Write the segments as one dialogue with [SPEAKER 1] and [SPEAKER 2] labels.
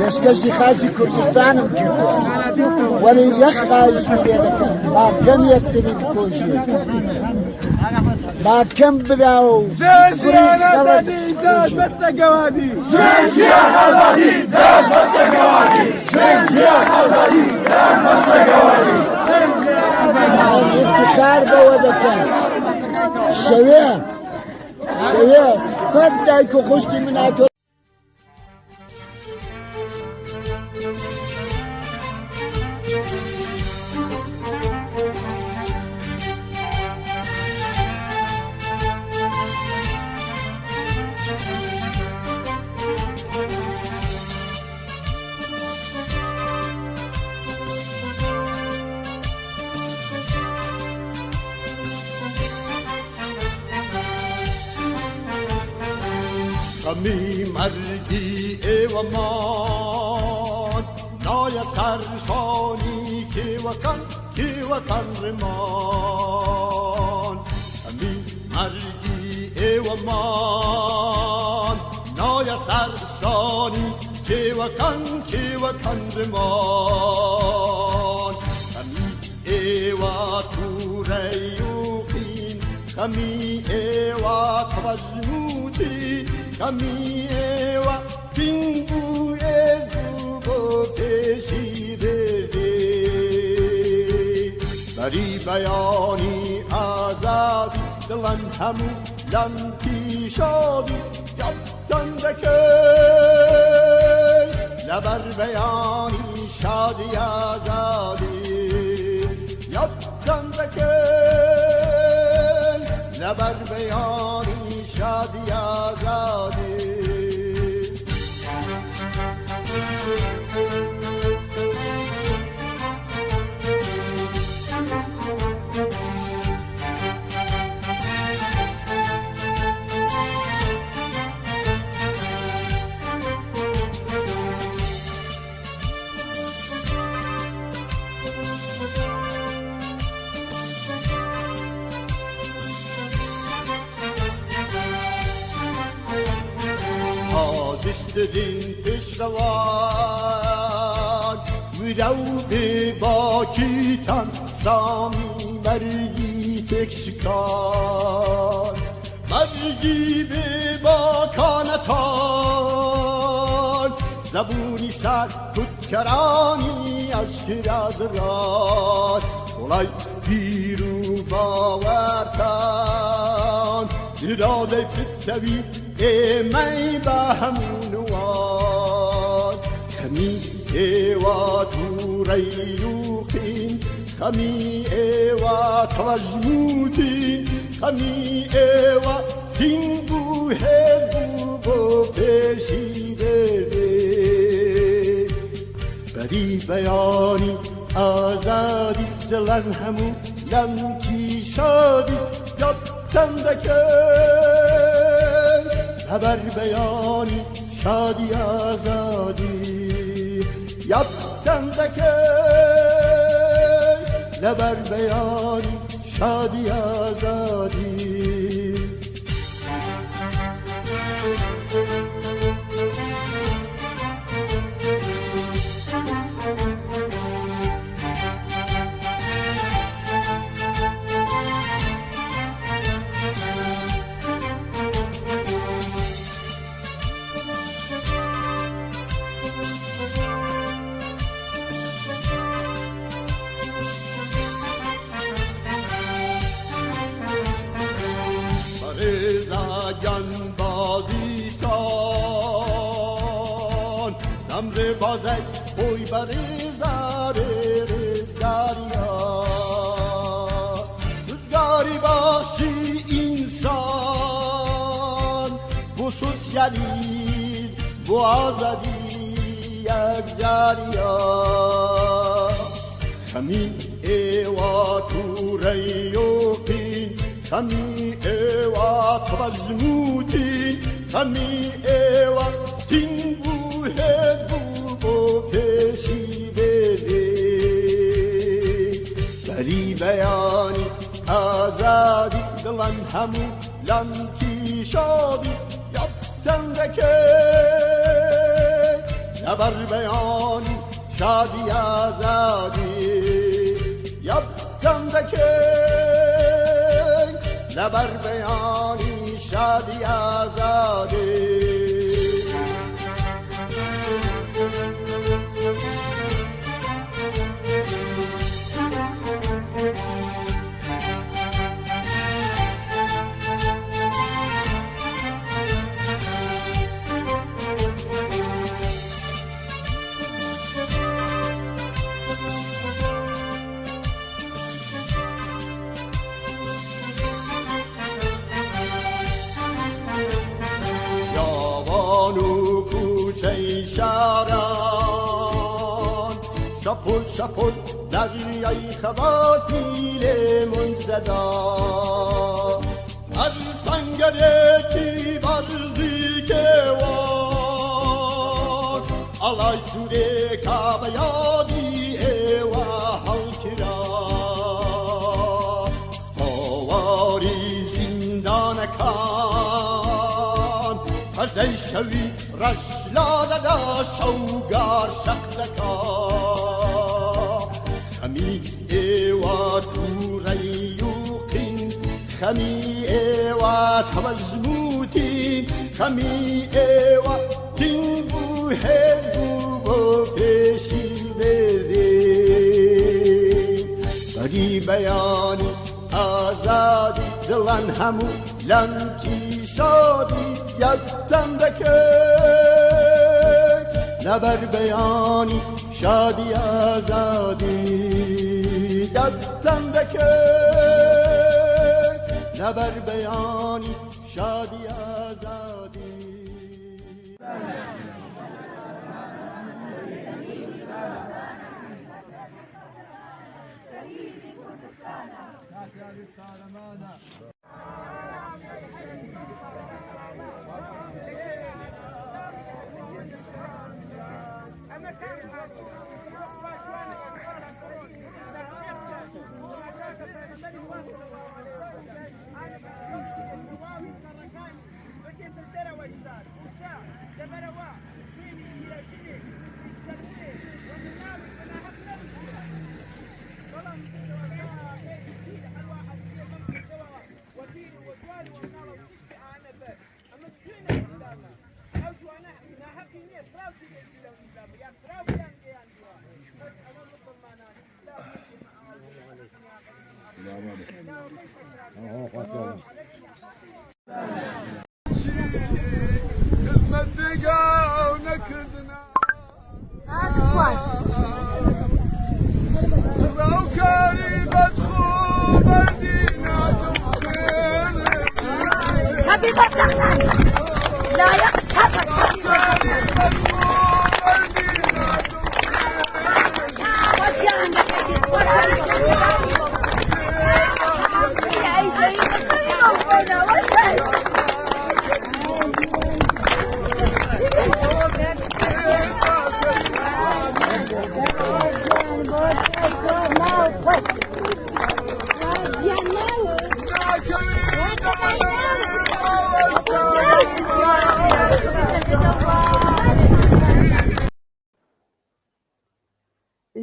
[SPEAKER 1] پیشکشی خاجی کردستانم کرد ولی یک خواهش می‌کنم ما کم یک تری بکوشیم ما کم براو
[SPEAKER 2] جنگیان آزادی زاج بس گوادی
[SPEAKER 3] جنگیان آزادی زاج بس گوادی جنگیان آزادی زاج بس گوادی
[SPEAKER 1] من افتخار بودکم شویه صد دایکو خوشتی من آتو
[SPEAKER 4] کمی مرگی ایوان نای سرشانی که وطن رمان کمی مرگی ایوان نای سرشانی که وطن رمان کمی ایوا تو ریوخین کمی ایوا توجموتی کمی ایوا پینگوی زوبو پیشی برده بری بیانی آزادی دلن همو لمکی شادی یادتن بکن لبر بیانی شادی آزادی یادتن بکن لبر بیانی شادی آزادی دین پیشروان ویدو به باکیتن سامی مرگی تکشکار مرگی به باکانتان زبونی سر کتکرانی اشکر از راد اولای پیرو باورتان داده پتوی ایمی با همونوان کمی ایوا تو ریوخین کمی ایوا توجموتین کمی ایوا پینگو هزو با پیشی برده بری بیانی آزادی دلن همو لمکی شادی یادتن بکن خبر بیانی شادی آزادی یادتن بکن لبر بیانی شادی آزادی جنبازیتان نمر بازی خوی بریزار رزگاریا رزگاری باشی انسان bu sosyalizm bu azadi yekjariya kami ewa tureyokin kami ewa tavazmutin خەمی ئێوە تین بوو هێز بوو بۆ پێشی بێبێ بەری بەیانی ئازادی دڵان هەموو لەمکی شادی یافتەن دەکەی لەبەر بەیانی شادی ئازادی یافتەن دەکەی لەبەر بەیانی شادی ئازادی شپل شپل دریای خواتی لیمون زدا از سنگرکی برزی که وار alay sure kabayadi ewa halkira havari zindan kan hajday shawi rashlada da shawgar shaqdaka khami ewa turayuqin khami ewa tawazmutin khami ewa tinbu hebu bo peshi verde bari bayani azadi dilan hamu lanki shadi yaktan dake nabar bayani shadi azadi yaktan dake nabar bayani shadi azadi
[SPEAKER 5] لا يخشبك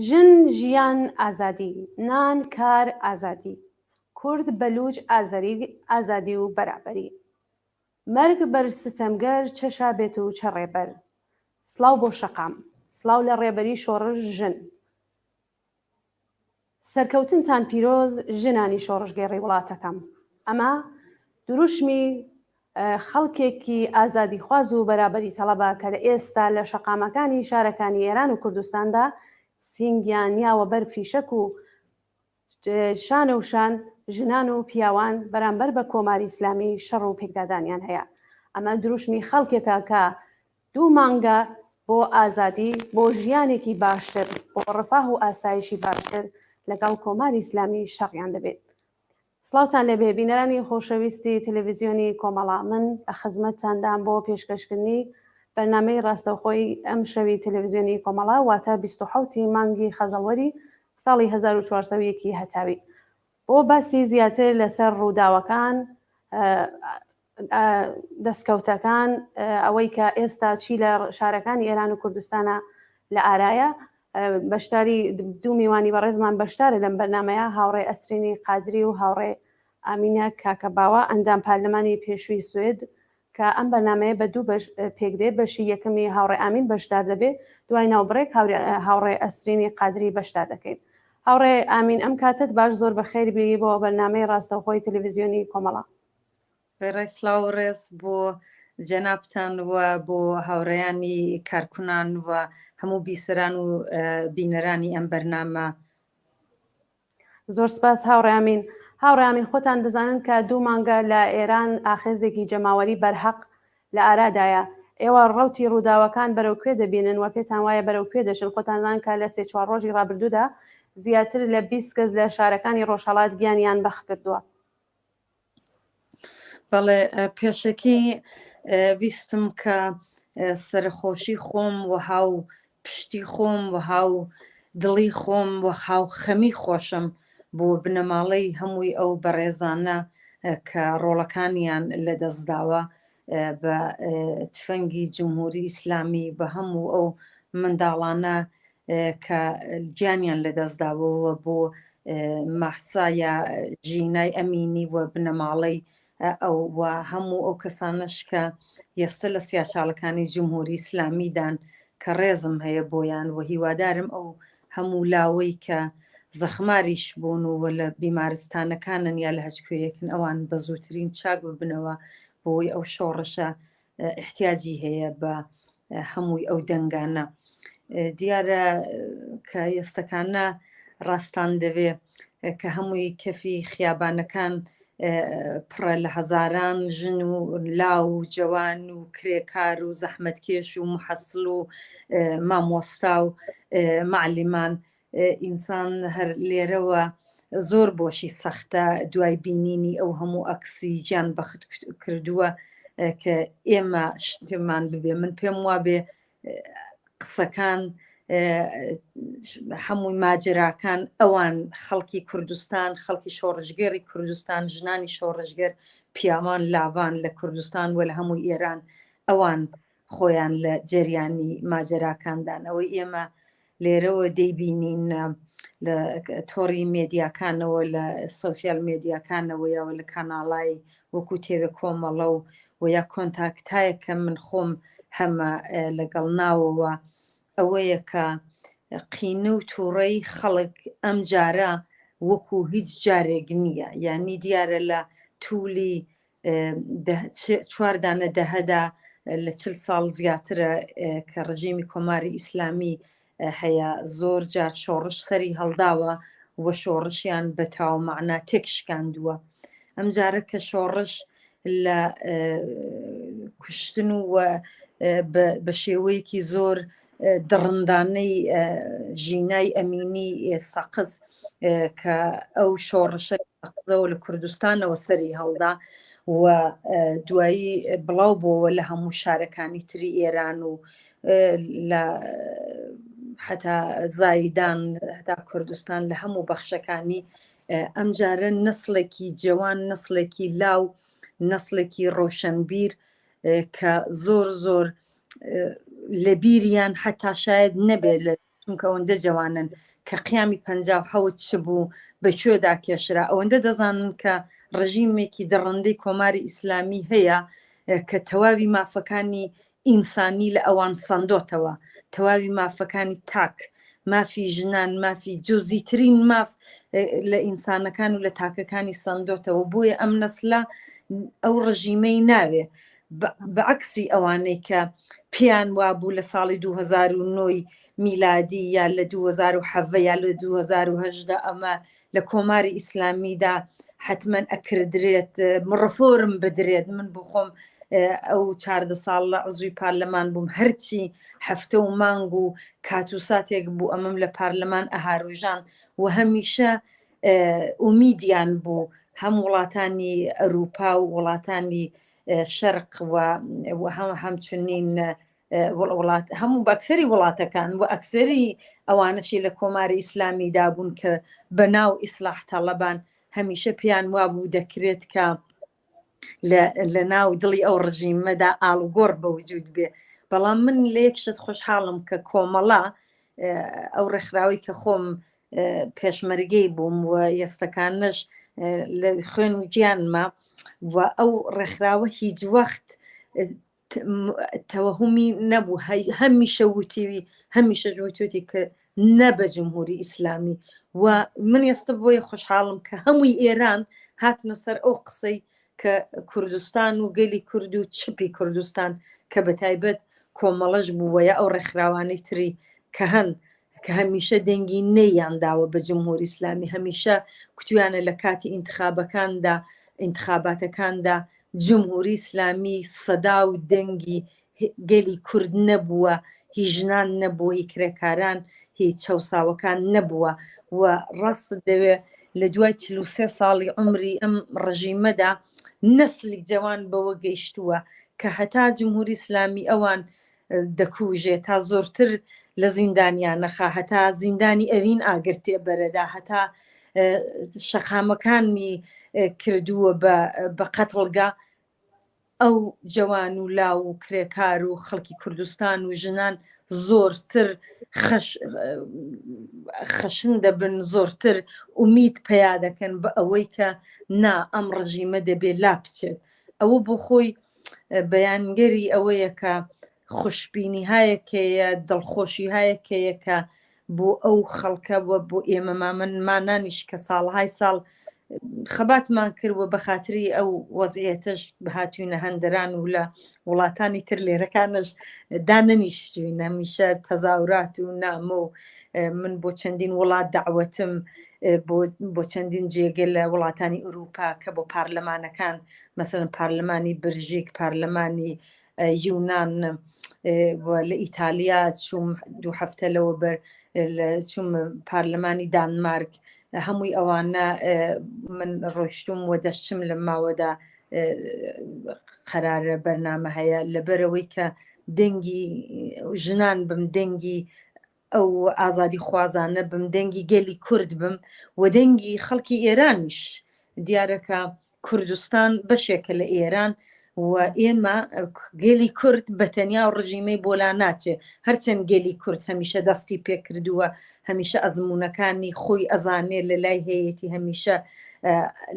[SPEAKER 6] ژن ژیان ئازادی، نان کار ئازادی، کورد بەلوچ ئازادی و بەرابەری، مەرگ بەر ستەمگەر چەشا بێت و چەڕێبەر، سڵاو بۆ شەقام، سڵاو لە ڕێبەری شۆڕش ژن، سەرکەوتنتان پیرۆز ژنانی شۆڕشگێڕی وڵاتەکەم. ئەمە دروشمی خەڵکێکی ئازادیخواز و بەرابەری تەڵەبە کە لە ئێستا لە شەقامەکانی شارەکانی ئێران و کوردستاندا سینگیان یاوە بەر فیشەک و شانە و شان ژنان و پیاوان بەرامبەر بە کۆماری ئیسلامی شەڕ و پێکدادانیان هەیە. ئەمە دروشمی خەڵکێکە کە 2 مانگە بۆ ئازادی، بۆ ژیانێکی باشتر، بۆ ڕفاه و ئاسایشی باشتر لەگەڵ کۆماری ئیسلامی شەڕیان دەبێت. سڵاوتان لەبێ بینەرانی خۆشەویستی تەلەڤیزیۆنی کۆمەڵا، من لە خزمەتتاندام بۆ پێشکەشکردنی بەرنامەی ڕاستەوخۆی ئەم شەوی تەلەڤیزیۆنی کۆمەڵا واتە 27 مانگی خەزەڵوەری ساڵی 1401 هەتاوی بۆ باسی زیاتر لەسەر ڕووداوەکان دەستکەوتەکان ئەوەی کە ئێستا چی لە شارەکانی ئێران و کوردستانە لە ئارایە. بەشداری دوو میوانی بەڕێزمان بەشدارە لەم بەرنمەیە هاوڕێ ئەسرینی قادری و هاوڕێ ئامینە کاکەباوە ئەندام پارلەمانی پێشووی سوێد کە ئەم بەرنمەیە بە دوو پێکدێ بەشی یەکەمی هاوڕێ ئامین بەشدار دەبێت دوای ناوبڕێک هاوڕێ ئەسرینی قادری بەشدار دەکەین. هاوڕێ ئامین ئەم کاتت باش زۆر بەخێر بی بۆ بەرنامەی ڕاستەوخۆی تەلەڤیزیۆنی کۆمەڵا.
[SPEAKER 7] ڕێسلااو ڕێز بۆ جەنابتان وە بۆ هاوڕێیانی کارکونان و هەموو بیسەران و بینەرانی ئەم بەرنامە.
[SPEAKER 6] زۆر سپاس هاوڕێمین. هاوڕێمین خۆتان دەزانن کە دوو مانگە لە ئێران ئاخێزێکی جەماوەری بەرحەق لە ئارادایە. ئێوە ڕەوتی ڕووداوەکان بەرەو کوێ دەبینن و پێتان وایە بەرەو کوێ دەشن؟ خۆتانزان کە لە 3-4 ڕۆژی ڕابردوودا زیاتر لە 20 کەس لە شارەکانی ڕۆژهەڵات گیانیان بەخ کردووە.
[SPEAKER 7] بەڵێ پێشەکی ویستم کە سەرخۆشی خۆم و هاو پشتی خۆم و هاو دڵی خۆم و هاو خەمی خۆشم بۆ بنەماڵەی هەمووی ئەو بەڕێزانە کە ڕۆڵەکانیان لەدەستداوە بە تفەنگی جمهوری ئیسلامی بە هەموو ئەو منداڵانە کە گیانیان لەدەستداوەوە بۆ مەحسایە ژینای ئەمینی و بنەماڵەی ئەو و هەموو ئەو کەسانش کە ئێستا لە سیاساڵەکانی جمهوری ئیسلامیدان کە ڕێزم هەیە بۆیان و هیوادارم ئەو هەموو لاوەی کە زەخماریش بوون و لە بیمارستانەکانن یا لە هەچکوێیەکن ئەوان بە زووترین چاک ببنەوە بۆی ئەو شۆڕشە احتیاجی هەیە بە هەمووی ئەو دەنگانە. دیارە کە ئێستەکانە ڕاستان دەوێ کە هەمووی کەفی خیابانەکان پڕە لە هەزاران ژن و لاو و جوان و کرێکار و زەحمەتکێش و محەسڵ و مامۆستا و معلیمان ئینسان هەر لێرەوە زۆر بۆشی سەختە دوای بینینی ئەو هەموو ئەکسی گیان بەخت کردووە کە ئێمە شتمان ببێ. من پێم وابێ قسەکان هەمووی ماجراکان ئەوان خەڵکی کوردستان، خەڵکی شۆڕژگەری کوردستان، ژنانی شۆڕژگەر، پیاوان لاوان لە کوردستان و لە هەمووی ئێران ئەوان خۆیان لە جریانی ماجراکاندان. ئەوەی ئێمە لێرەوە دەیبینین لە تۆڕی مێدیاکانەوە لە سۆشیال مێدیاکانەوە یاوە لە کاناڵای وەکو تێوە کۆمەڵە و یا کۆنتاکتایەکە من خۆم هەمە لەگەڵ ناوەوە ئەوەیە کە قینە و تووڕەی خەڵک ئەم جارە وەکو هیچ جارێک نییە. یعنی دیارە لە توولی 4 دانە دەهەدا لە 40 ساڵ زیاترە کە ڕژیمی کۆماری ئیسلامی هەیە زۆر جار شۆڕش سەری هەڵداوە و شۆڕشیان بە تاومەعنا تێکشکاندووە. ئەم جارە کە شۆڕش لە کوشتن و بە شێوەیەکی زۆر دڕندانەی ژینای ئەمینی سەقز کە ئەو شۆڕشە سەقزەوە لە کوردستانەوە سەری هەڵدا و دوایی بڵاو بۆەوە لە هەموو شارەکانی تری ئێران و لە حتا زایدان هەتا کوردستان لە هەموو بەخشەکانی ئەم جارە نسلێکی جوان، نسلێکی لاو، نسلێکی ڕۆشنبیر کە زۆر زۆر لە بیریان حتا شاید نەبێت لە چونکە ئەوەندە جوانن کە قیامی 57 چ بوو بەکوێدا کێشرا. ئەوەندە دەزانن کە ڕژیمێکی دڕندەی کۆماری ئیسلامی هەیە کە تەواوی مافەکانی ئینسانی لە ئەوان سندۆتەوە، تەواوی مافەکانی تاک، مافی ژنان، مافی جۆزیترین ماف لە ئینسانەکان و لە تاکەکانی سندۆتەوە. بۆیە ئەم نەسلە ئەو ڕژیمەی ناوێ بەعکسی ئەوانەی کە پێیان وابوو لە ساڵی 2009 میلادی یا لە 2007 یا لە 2010 ئەمە لە کۆماری ئیسلامیدا حتمما ئەکردرێت مڕفۆرم بدرێت. من بخۆم ئەو 14 ساڵ لە عزوی پارلەمان بووم، هەرچی هەفتە و مانگ و کات و ساتێک بوو ئەمەم لە پارلەمان ئەهاروژان و هەمیشە ئومیدیان بوو هەم وڵاتانی ئەوروپا و وڵاتانی شەرق و هەمچنین هەموو بەکسەری وڵاتەکان و ئەکسەری ئەوانەشی لە کۆماری ئیسلامی دابوون کە بەناو ئیسلاح تاڵەبان هەمیشە پێیان وابوو دەکرێت کە لە ناو دڵی ئەو ڕژیمەدا ئاڵوگۆڕ بەوجود بێ. بەڵام من لە یەکشت خۆشحاڵم کە کۆمەڵا ئەو ڕێکخراوی کە خۆم پێشمەرگەی بووم و ئێستەکانش لە خوێن و گیانمە و ئەو ڕێکخراوە هیچ وەخت تەوەهومی نەبوو، هەمیشە وتیوی هەمیشە جوتوتی کە نە بە جمهوری ئیسلامی. و من ئێستا بۆیە خۆشحاڵم کە هەمووی ئێران هاتنە سەر ئەو قسەی کە کوردستان و گەلی کورد و چپی کوردستان کە بەتایبەت کۆمەڵەش بووەیە ئەو ڕێکخراوانەی تری کە هەن کە هەمیشە دەنگی نەیانداوە بە جمهوری ئیسلامی، هەمیشە کوتویانە لە کاتی ئینتخاباتەکاندا جمهوری ئیسلامی سەدا و دەنگی گەلی کورد نەبووە، هی ژنان نەبووە، هی کرێکاران، هی چەوساوەکان نەبووە. و ڕاست دەوێ لە دوای 43 ساڵی عمری ئەم ڕژیمەدا نەسلی جوان بەوە گەیشتووە کە هەتا جمهوری ئیسلامی ئەوان دەکوژێ تا زۆرتر لە زیندانیان نەخا، هەتا زیندانی ئەوین ئاگرتێ بەرەدا، هەتا شەقامەکانی کردووە بە قەتڵگا. ئەو جوان و لاو و کرێکار و خەڵکی کوردستان و ژنان زۆرتر خەشن دەبن، زۆرتر ئومید پەیا دەکەن بە ئەوەی کە نا ئەم ڕژیمە دەبێت لا بچێت. ئەوە بۆ خۆی بەیانگەری ئەوەیە کە خوشببینی هایەکەیە، دڵخۆشی هایەکەیە کە بۆ ئەو خەڵکە وە بۆ ئێمە مامانانیش کە ساڵهای ساڵ خەباتمان کردوە بە خاتری ئەو وەزعیەتەش بەهاتوینە هەندەران و لە وڵاتانی تر لێرەکانش دانەنیشتوین، هەمیشە تەزاورات و نامە و من بۆ چەندین وڵات داوەتم بۆ چەندین جێگە لە وڵاتانی ئوروپا کە بۆ پارلەمانەکان مەسەڵەن پارلەمانی بلژیک، پارلەمانی یونان، لە ئیتالیا چوم 2 هەفتە لەوە بەر چوم پارلەمانی دانمارک، هەمووی ئەوانە من ڕۆیشتم و دەشتم لە ماوەدا قەرارە بەرنامە هەیە لەبەرەوەی کە دەنگی ژنان بم، دەنگی ئەو ئازادی خوازانە بم، دەنگی گەلی کورد بم و دەنگی خەڵکی ئێرانیش. دیارەکە کوردستان بەشێکە لە ئێران و ئێمە گەلی کورد بەتەنیا و ڕژیمەی بۆلا ناچێ، هەرچەند گەلی کورد هەمیشە دەستی پێکردووە، هەمیشە ئەزمونونەکانی خۆی ئەزانێ لە لای هەیەی هەمیشە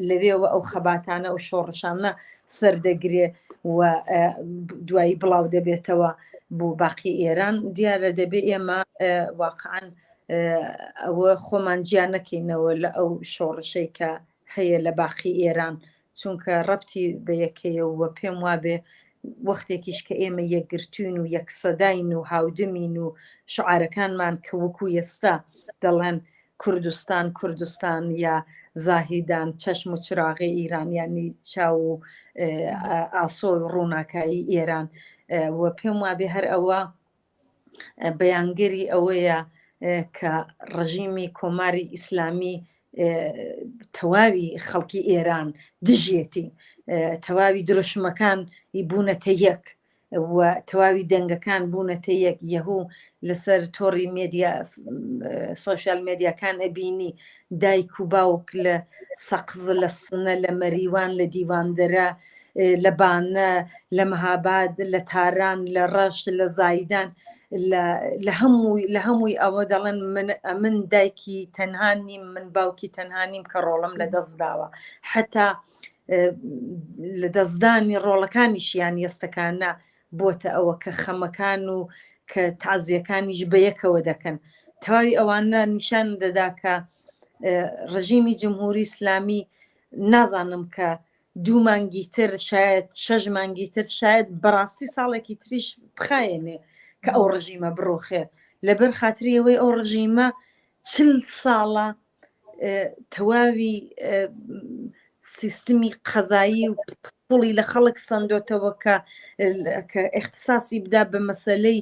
[SPEAKER 7] لەوێەوە ئەو خەباتانە و شۆڕشانە سەردەگرێ و دوایی بڵاو دەبێتەوە بۆ باقی ئێران. دیارە دەبێ ئێمە واقعاً ئەوە خۆمان گیان نەکەینەوە لە ئەو شۆڕشەی کە هەیە لە باقی ئێران، چونکە ڕەبتی بە یەکەیەوە پێم وابێ وەختێکیش کە ئێمە یەکگرتوین و یەکسەداین و هاودمین و شعارەکانمان کە وەکو ئێستا دەڵێن کوردستان کوردستان یا زاهیدان چەشم و چراغی ئیران، یعنی چاو و ئاسۆ و ڕووناکایی ئێران. و پێم وابێ هەر ئەوە بەیانگەری ئەوەیە کە ڕژیمی کۆماری ئیسلامی تەواوی خەڵکی ئێران دژێتی، تەواوی درۆشمەکان بوونەتە یەک و تەواوی دەنگەکان بوونەتە یەک. یەهوو لەسەر تۆڕی مێدیا سۆشیال مێدیاکان ئەبینی دایک و باوک لە سەقز، لە سنە، لە مەریوان، لە دیواندەرە، لە بانە، لە مەهاباد، لە تاران، لە ڕەش، لە زایدان، لە هەمووی ئەوە دەڵێن من دایکی تەنهانیم، من باوکی تەنهانیم کە ڕۆڵم لە دەستداوە. حتا لە دەستدانی ڕۆڵەکانیشیان ئێستەکانە بۆتە ئەوە کە خەمەکان و کە تازیەکانیش بە یەکەوە دەکەن. تەواوی ئەوانە نیشان دەدا کە ڕژیمی جمهوری ئیسلامی نازانم کە 2 مانگی تر شاید 6 مانگی تر شاید بەڕاستی ساڵێکی تریش بخایێنێ کە ئەو ڕژیمە بڕۆخێ، لەبەر خاتری ئەوەی ئەو ڕژیمە 40 ساڵە تەواوی سیستمی قەزایی و پوڵی لە خەڵک سندۆتەوە کە اختصاصی بدا بە مەسەلەی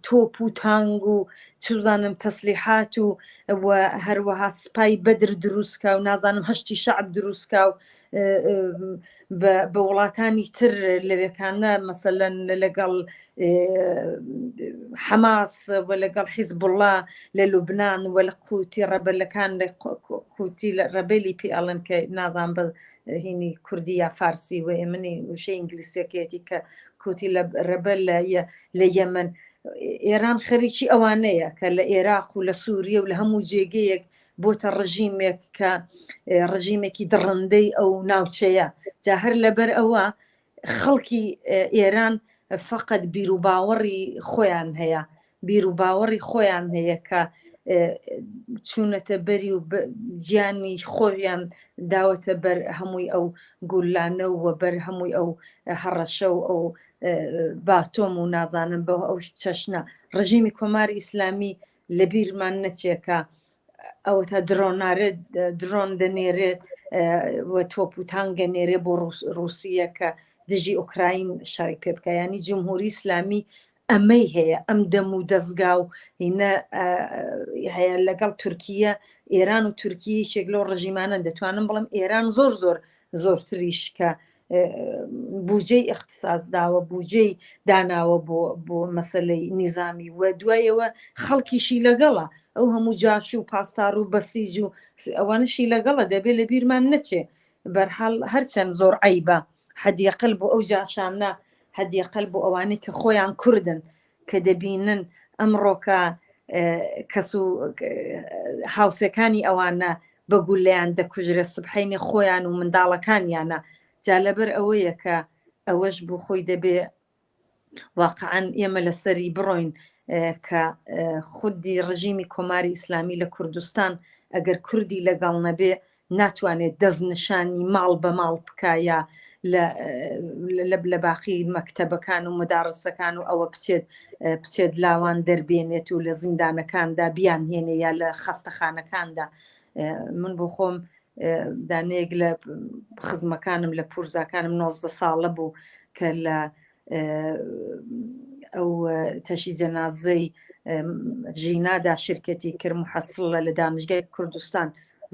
[SPEAKER 7] تۆپ و تانگ و چزانم تەسلیحات و هەروەها سپای بەدر دروستکە و نازانم هەشتی شعب دروستکە و بە وڵاتانی تر لەوێکانە مەسەلەن لەگەڵ حەماس و لەگەڵ حیزب الله لە لوبنان و لە قوتی ڕەبەلەکان لە قوتی ڕەبەلی پێ ئەڵێن کە نازان بە هینی کوردی یا فارسی و ئێمنی وشەی ئینگلیسیەکەیەتی کە کوتی لە ڕەبەل لە یەمەن ئێران خەریکی ئەوانەیە کە لە عێراق و لە سووریە و لە هەموو جێگەیەک بۆتە ڕژیمێک کە ڕژیمێکی دڕندەی ئەو ناوچەیە جا هەر لەبەر ئەوە خەڵکی ئێران فقط بیر و باوەڕی خۆیان هەیە بیر و باوەڕی خۆیان هەیە کە چوونەتە بەری و گیانی خۆیان داوەتە بەر هەمووی ئەو گولانە و بەر هەمووی ئەو هەڕەشە و ئەو باتۆم و نازانم بە ئەو چەشنە ڕژیمی کۆماری ئیسلامی لە بیرمان نەچێکە ئەوە تا درۆن دەنێرێت وە تۆپ و تانگە نێرێ بۆ رووسیە کە دژی ئوکراین شاری پێ بکە ینی جمهوری ئیسلامی ئەمەی هەیە ئەم دەم و دەستگا و هینە هەیە لەگەڵ تورکیە ئێران و تورکیە شێک لەو ڕژیمانە دەتوانم بڵم ئێران زۆرتریش کە بودجەی اختصاص داوە بودجەی داناوە بۆ مەسەلەی نیزامی و دوایەوە خەڵکیشی لەگەڵە ئەو هەموو جاش و پاستار و بەسیج و ئەوانشی لەگەڵە دەبێت لە بیرمان نەچێ بەرحاڵ هەرچەند زۆر عیبە حەدیەقل بۆ ئەو جاشانە هەدیەقل بۆ ئەوانەی کە خۆیان کوردن کە دەبینن ئەمڕۆکە کەس و هاوسەکانی ئەوانە بەگولیان دەکوژرە سبحینی خۆیان و منداڵەکانیانە جا لەبەر ئەوەیە کە ئەوەش بۆ خۆی دەبێ واقعاً ئێمە لەسەری بڕۆین کە خودی ڕژیمی کۆماری ئیسلامی لە کوردستان ئەگەر کوردی لەگەڵ نەبێ ناتوانێت دەستنشانی ماڵ بە ماڵ بکایە لە باقی مەکتەبەکان و مدارسەکان و ئەوە بچێت لاوان دەربێنێت و لە زیندانەکاندا بیان هێنێ یا لە خەستەخانەکاندا من بۆ خۆم دانەیەک لە خزمەکانم لە پورزاکانم 19 ساڵە بوو کە لە ئەو تەشی جەنازەی ژینادا شرکەتی کرد محەسڵە لە دانشگای کوردستان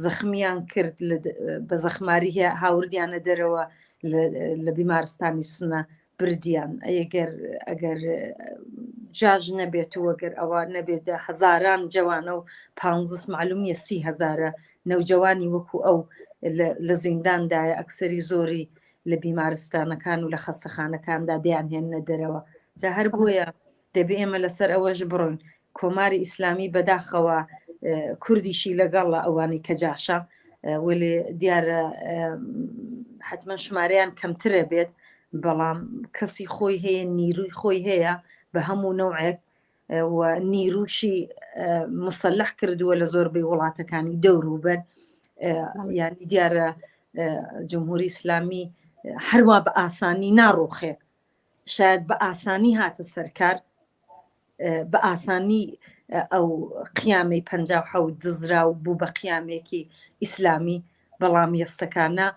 [SPEAKER 7] زەخمیان کرد بە زەخماری هاوردیانە دەرەوە لە بیمارستانی سنە بردیان ئەگەر جاژ نەبێت و ئەگەر ئەوە نەبێت هەزاران جوانە و 15 معلومیە 30,000 نەوجوانی وەکو ئەو لە زینداندایە ئەکسەری زۆری لە بیمارستانەکان و لە خەستەخانەکاندا دەیان هێنە دەرەوە جا هەر بۆیە دەبێ ئێمە لەسەر ئەوەش بڕۆین کۆماری ئیسلامی بەداخەوە کوردیشی لەگەڵە ئەوانی کە جاشە وێ دیارە حتمما ژمارەیان کەمترە بێت بەڵام کەسی خۆی هەیە نیروی خۆی هەیە بە هەموو نەوعێک و نیروشی مسلح کردووە لە زۆربەی وڵاتەکانی دەوروبەر یانی دیارە جمهوری ئیسلامی هەروە بە ئاسانی ناڕۆخێ شاید بە ئاسانی هاتە سەرکار بە ئاسانی ئەو قیامی 57 دزرا و بوو بە قیامێکی ئیسلامی بەڵام یەستەکانە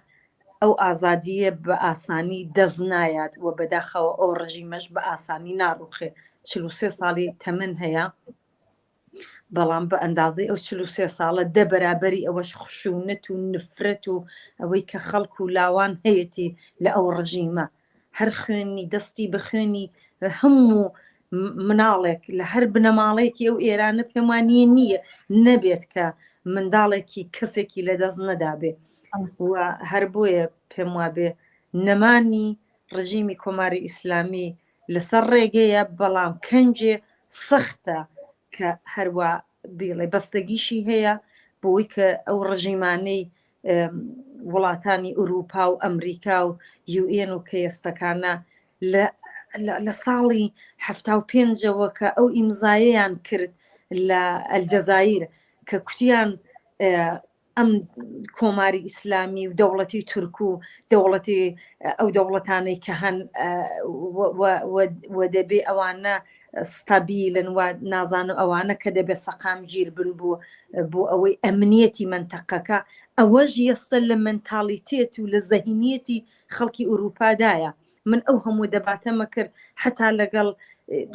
[SPEAKER 7] ئەو ئازادیە بە ئاسانی دەست نایات و بەداخەوە ئەو ڕژیمەش بە ئاسانی ناڕوخێ 43 ساڵی تەمەن هەیە بەڵام بە ئەندازەی ئەو 43 ساڵە دە بەرابەری ئەوەش خشونەت و نفرەت و ئەوەی کە خەڵک و لاوان هەیەی لە ئەو ڕژیمە هەر خوێنی دەستی بە خوێنی هەموو مناڵێک لە هەر بنەماڵێکی ئەو ئێرانە پێمانیە نییە نەبێت کە منداڵێکی کەسێکی لەدەست نەدابێ و هەر بۆیە پێم وابێ نەمانی ڕژیمی کۆماری ئیسلامی لەسەر ڕێگەیە بەڵام کەنجێ سەختە کە هەروە بیڵێ بەستەگیشی هەیە بۆی کە ئەو ڕژیمانەی وڵاتانی ئوروپا و ئەمریکا و UN و کەیەستەکانە لە ساڵی 75ەوە کە ئەو ئیمزایەیان کرد لە ئەلجەزایر کە کوتیان ئەم کۆماری ئیسلامی و دەوڵەتی تورک و دەوڵەتی ئەو دەوڵەتانەی کە هەن دەبێ ئەوانە ستابیلن و نازانم ئەوانە کە دەبێت سەقام گیر بن بۆ ئەوەی ئەمنیەتی منتەقەکە ئەوەش ئێستا لە مەنتاڵیتێت و لە زەهینیەتی خەڵکی ئوروپادایە. من ئەو هەموو دەباتەمە کرد حتا لەگەڵ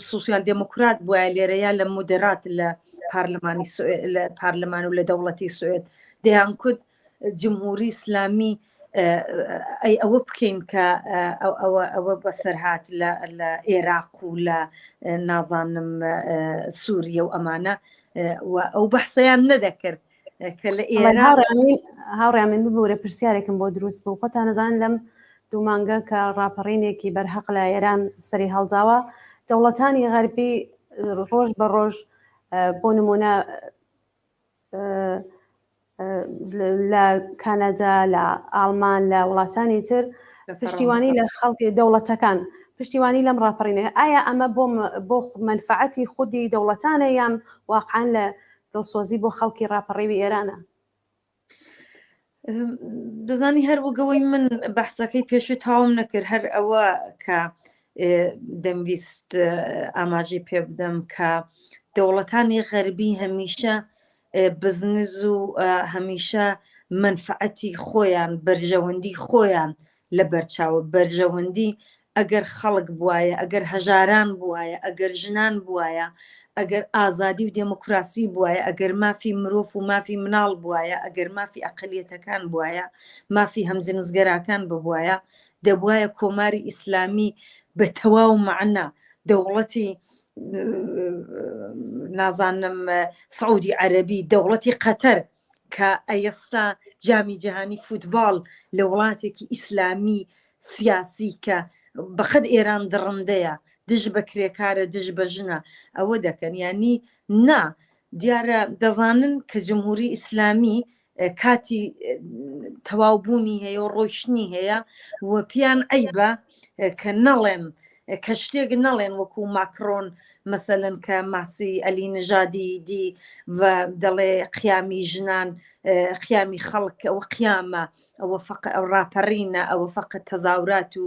[SPEAKER 7] سوسیال دموکرات بووە لێرەیە لە مودرات لە پارلمانی لە پارلمان و لە دەوڵەتی سوێد دەیان کورد جمهوری ئیسلامی ئەی ئەوە بکەین کە ئەوە بەسەرهات لە عێراق و لە نازانم سووریە و ئەمانە ئەو بەحسەیان نەدەکرد کە لە ئێران
[SPEAKER 6] هاوڕێمن ببوورە پرسیارێکم بۆ دروست بوو خۆتان نەزان لەم دوو مانگە کە ڕاپەڕینێکی بەرهەق لە ئێران سەری هەڵداوە دەوڵەتانی غەربی ڕۆژ بە ڕۆژ بۆ نمونە لە کانادا لە ئاڵمان لە وڵاتانی تر پشتیوانی لە خەڵکی دەوڵەتەکان پشتیوانی لەم ڕاپەڕینە ئایا ئەمە بۆ منفعەتی خودی دەوڵەتانە یان واقعاً لە دڵسۆزی بۆ خەڵکی ڕاپەڕێوی ئێرانە؟
[SPEAKER 7] دەزانی هەروەگەوەی من بەحسەکەی پێشوی تاوم نەکرد هەر ئەوە کە دەمویست ئاماژەی پێ بدەم کە دەوڵەتانی غەربی هەمیشە بزنس و هەمیشە منفعەتی خۆیان بەرژەوەندی خۆیان لە بەرچاوە بەرژەوەندی ئەگەر خەڵک بواە ئەگەر هەژاران بواە ئەگەر ژنان بواە ئەگەر ئازادی و دموکراسی بواە ئەگەر مافی مرۆڤ و مافی مناڵ بواە ئەگەر مافی ئەقلیەتەکان بواە مافی هەمزنزگەراکان ببواە دەبواە کۆماری ئیسلامی بە تەواو معنە دەوڵەتی نازانم سعودی عەرەبی دەوڵەتی قەتەر کە ئەیستا جامی جیهانی فوتباڵ لە وڵاتێکی ئیسلامی سیاسی کە بەخەد ئێران دڕندەیە دژ بە کرێکارە دژ بە ژنە ئەوە دەکەن ینی نا دیارە دەزانن کە جمهوری ئیسلامی کاتی تەواوبوونی هەیە و ڕۆیشتنی هەیە و پیان عەیبە کە نەڵێن کە شتێک نەڵێن وەکو ماکرۆن مەسەلەن کە ماسی ئەلی نژادی دی و دەڵێ قیامی ژنان قیامی خەڵک ئەوە قیامە ئەوە فقط ئەو ڕاپەڕینە ئەوە فقط تەزاورات و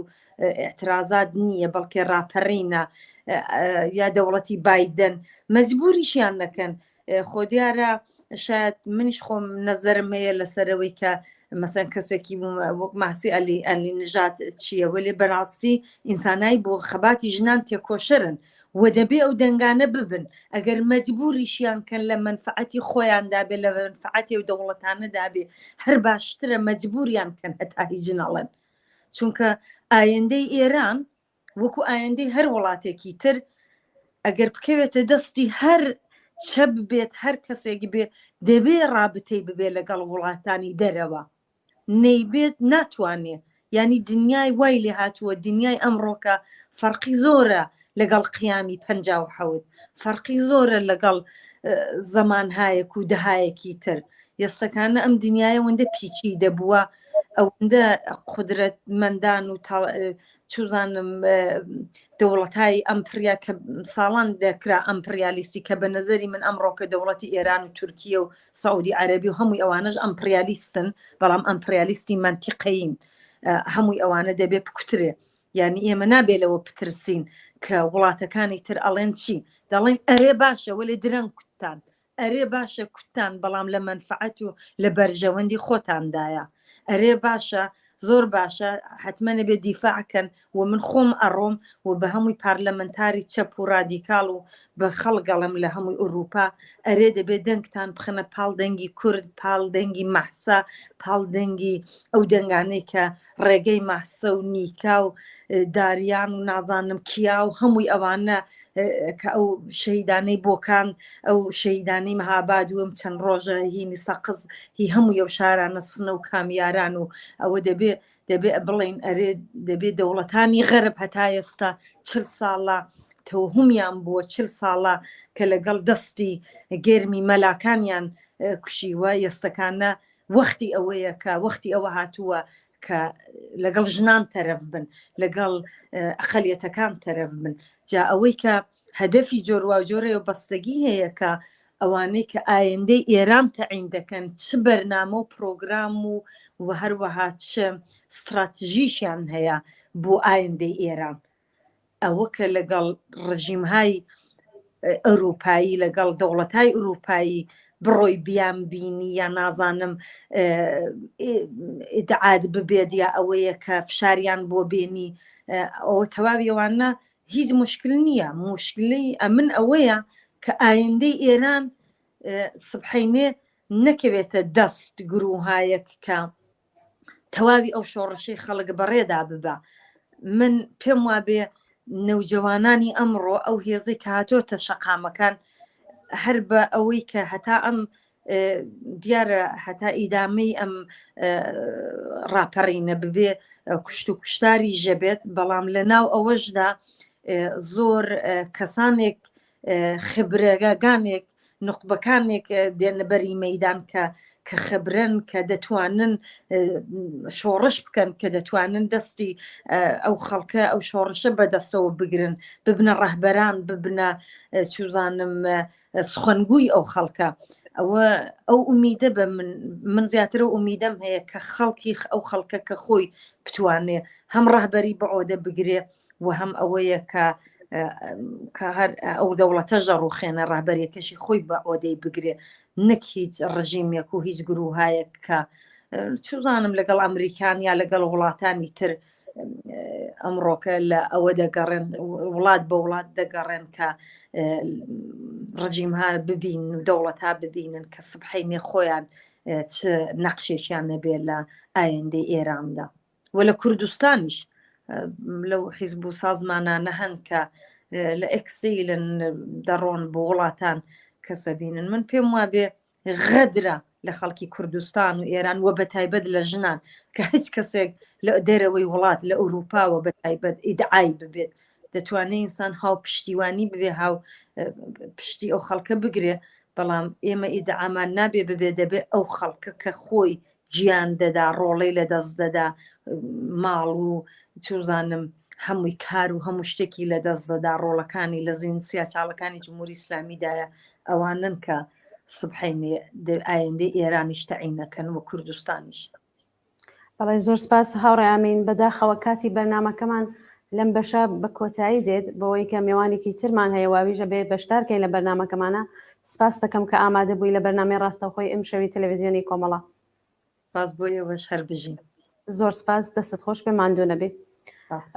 [SPEAKER 7] اعترازات نییە بەڵکە ڕاپەڕینە یا دەوڵەتی بایدن مەجبوریشیان نەکەن خۆ دیارە شاید منیش خۆم نەزەرم هەیە لەسەرەوەی کە مەسەن کەسێکی وەک ماسی ئەلی نژاد چییە وەلێ بەڕاستی ئینسانایی بۆ خەباتی ژنان تێکۆشەرن و دەبێ ئەو دەنگانە ببن ئەگەر مەجبوریشیان کەن لە منفعەتی خۆیان دابێ لە منفعەتی و دەوڵەتانە دابێ هەر باشترە مەجبوریان کەن هەتا هیچ نەڵێن چونکە ئایندەی ئێران وەکو ئایندەی هەر وڵاتێکی تر ئەگەر بکەوێتە دەستی هەر چە ببێت هەر کەسێکی بێ دەبێ ڕابتەی ببێ لەگەڵ وڵاتانی دەرەوە نەیبێت ناتوانێ ینی دنیای وای لێ هاتووە دنیای ئەمڕۆکە فەرقی زۆرە لەگەڵ قیامی 57 فەرقی زۆرە لەگەڵ زەمانهایەک و دەهایەکی تر یەستەکانە ئەم دنیای وەندە پیچی دەبووە ئەوەندە قودرەت مەندان و چوزانم دەوڵەتای ئەمپریا کە ساڵان دەکرا ئەمپریالیستی کە بە نەزەری من ئەمڕۆکە دەوڵەتی ئێران و تورکیە و سعودی عەرەبی و هەمووی ئەوانەش ئەمپریالیستن بەڵام ئەمپریالیستی منتیقەیین هەمووی ئەوانە دەبێ بکوترێ یعنی ئێمە نابێلەوە پترسین کە وڵاتەکانی تر ئەڵێن چی دەڵێن ئەرێ باشە وەلێ درەنگ کوتان ئەرێ باشە کوتان بەڵام لە منفعەت و لە بەرژەوەندی خۆتاندایە ئەرێ باشە زۆر باشە حتممە نەبێت دیفاعکەن و من خۆم ئەڕۆم و بە هەمووی پارلەمەنتاری چەپ و رادیکاڵ و بە خەڵگەڵم لە هەمووی ئوروپا ئەرێ دەبێت دەنگتان بخنە پاڵ دەنگی کورد پاڵ دەنگی مەحسا پاڵ دەنگی ئەو دەنگانەی کە ڕێگەی مەحسە و نیکا و داریان و نازانم کیا و هەمووی ئەوانە کە ئەو شەیدانەی بۆکان ئەو شەیدانی مەهاباد وم چەند ڕۆژە هینی سەقز هی هەمووی ئەو شارانە سنە و کامیاران و ئەوە دەبێ بڵین ئەرێ دەبێت دەوڵەتانی غەرب هەتا ئێستا 40 ساڵە تەوهمیان بووە 40 ساڵە کە لەگەڵ دەستی گێرمی مەلاکانیان کوشیوە ئێستەکانە وەختی ئەوەیە کە وەختی ئەوە هاتووە کە لەگەڵ ژنان تەرەف بن لەگەڵ ئەقەلیەتەکان تەرەف بن جا ئەوەی کە هەدەفی جۆروا و جۆرە و بەستگی هەیە کە ئەوانەی کە ئایندەی ئێران تەعین دەکەن چ بەرنامە و پرۆگرام و هەروەها چ استراتژیشیان هەیە بۆ ئایندەی ئێران. ئەوە کە لەگەڵ ڕژیمهای ئەوروپایی لەگەڵ دەوڵەتهای ئەوروپایی بڕۆی بیان بینی یا نازانم ئیدعاد ببێت یا ئەوەیە کە فشاریان بۆ بێنی ئەوە تەواویەوانە هیچ مشکل نییە. مشکلی ئەمن ئەوەیە کە ئایندەی ئێران سبحەینێ نەکەوێتە دەست گروهایەک کە تەواوی ئەو شۆڕشەی خەڵک بەڕێدا ببە. من پێم وابێ نەوجەوانانی ئەمڕۆ ئەو هێزەی کە هاتۆتە شەقامەکان هەر بە ئەوەی کە هەتا ئەم دیارە هەتا ئیدامەی ئەم ڕاپەڕینە ببێ کوشت و کوشتاری ژەبێت، بەڵام لە ناو ئەوەشدا زۆر کەسانێک خبرەگانێک نقبەکانێک دێنەبەری مەیدان کە خبرن کە دەتوانن شۆڕش بکەن کە دەتوانن دەستی ئەو خەڵکە ئەو شۆڕشە بەدەستەوە بگرن ببنە ڕەهبەران ببنە چوزانم سخەنگووی ئەو خەڵکە. ئەو ئومیدە بە من زیاترە ئومیدەم هەیە کە خەڵکی ئەو خەڵکە کە خۆی بتوانێ هەم ڕەهبەری بە عۆدە بگرێ و هەم ئەوەیە کە ئەو دەوڵەتە ژەڕوخێنە ڕەهبەریەکەشی خۆی بە عۆدەی بگرێ، نەک هیچ ڕژیمێک و هیچ گروهایەک کە چوزانم لەگەڵ ئەمریکان یا لەگەڵ وڵاتانی تر ئەمڕۆکە لە ئەوە دەگەڕێن وڵات بە وڵات دەگەڕێن کە ڕژیمها ببین و دەوڵەتها ببینن کە سبحەینێ خۆیان چ نەقشێکیان نەبێت لە ئایندەی ئێراندا. و لە کوردستانیش لەو حیزب و سازمانانە هەن کە لە ئەکسیلن دەڕۆن بۆ وڵاتان کەسە بینن. من پێم وابێ غەدرە لە خەڵکی کوردستان و ئێران و بەتایبەت لە ژنان کە هیچ کەسێک لە دەرەوەی وڵات لە ئەوروپاوە بەتایبەت ئیدعای ببێت دەتوانێت ئینسان هاو پشتیوانی ببێ هاو پشتی ئەو خەڵکە بگرێ، بەڵام ئێمە ئیدعامان نابێ ببێ دەبێ ئەو خەڵکە کە خۆی گیان دەدا ڕۆڵەی لە دەست دەدا ماڵ و چوزانم هەمووی کار و هەموو شتێکی لە دەست دەدا ڕۆڵەکانی لە زین سیاساڵەکانی جمهوری ئیسلامیدایە ئەوانن کە سبحەینێ ئایندەی ئێرانیش تەعینەکەن و کوردستانیش.
[SPEAKER 6] بەڵێ زۆر سپاس هاوڕێ ئامین. بەداخەوە کاتی بەرنامەکەمان لەم بەشە بە کۆتایی دێت بەوەی کە میوانێکی ترمان هەیە واویژە بێ بەشدارکەین لە بەرنامەکەمانە. سپاس دەکەم کە ئامادە بووی لە بەرنامەی ڕاستەوخۆی ئەم شەوی تەلەڤیزیۆنی کۆمەڵە.
[SPEAKER 7] سپاس بۆ ئێوەش هەر بژین.
[SPEAKER 6] زۆر سپاس، دەستت خۆش بێ، ماندوو نەبێ.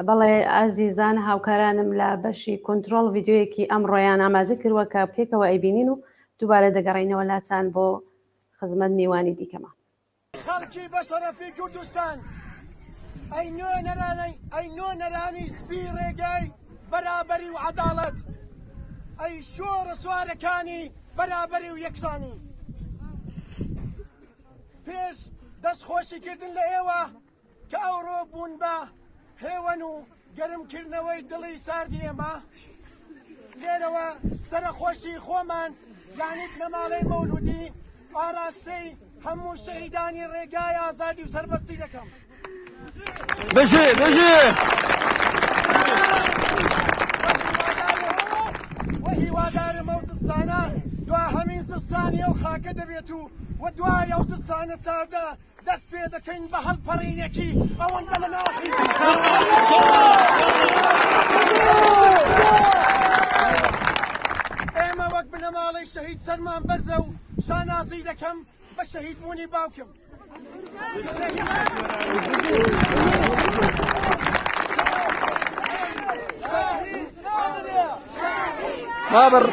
[SPEAKER 6] بەڵێ ئازیزان هاوکارانم لە بەشی کۆنتترۆل ڤیددیویەکی ئەم ڕۆیان ئامادە کردووە کە پێکەوە ئەیبینین و دووبارە دەگەڕینەوە لاتان بۆ خزمەت میوانی دیکەمان.
[SPEAKER 2] خەڵکی بەشەرەفی کوردستان، ئەی نۆنەرانی سپی ڕێگای بەرابەری و عەداڵەت، ئەی شۆڕە سوارەکانی بەرابەری و یەکسانی، پێش دەستخۆشیکردن لە ئێوە کە ئەوڕۆ بوون بە هێوەن و گەرمکردنەوەی دڵی ساردی ئێمە، لێرەوە سەرخۆشی خۆمان یعنی بنەماڵەی مەولودی ئاراستەی هەموو شەهیدانی ڕێگای ئازادی و سەربەستی دەکەم. وە هیوادارم ئەو زستانە دوا هەمین زستانی ئەو خاکە دەبێت و دوای ئەو زستانە ساردە دەست پێ دەکەین بە هەڵپەڕینێکی ئەوەندە لە ناوەخی ئێمە وەک بنەماڵەی شەهید سەرمان بەرزە و شانازی دەکەم بە شەهیدبوونی باوکم.
[SPEAKER 3] بابر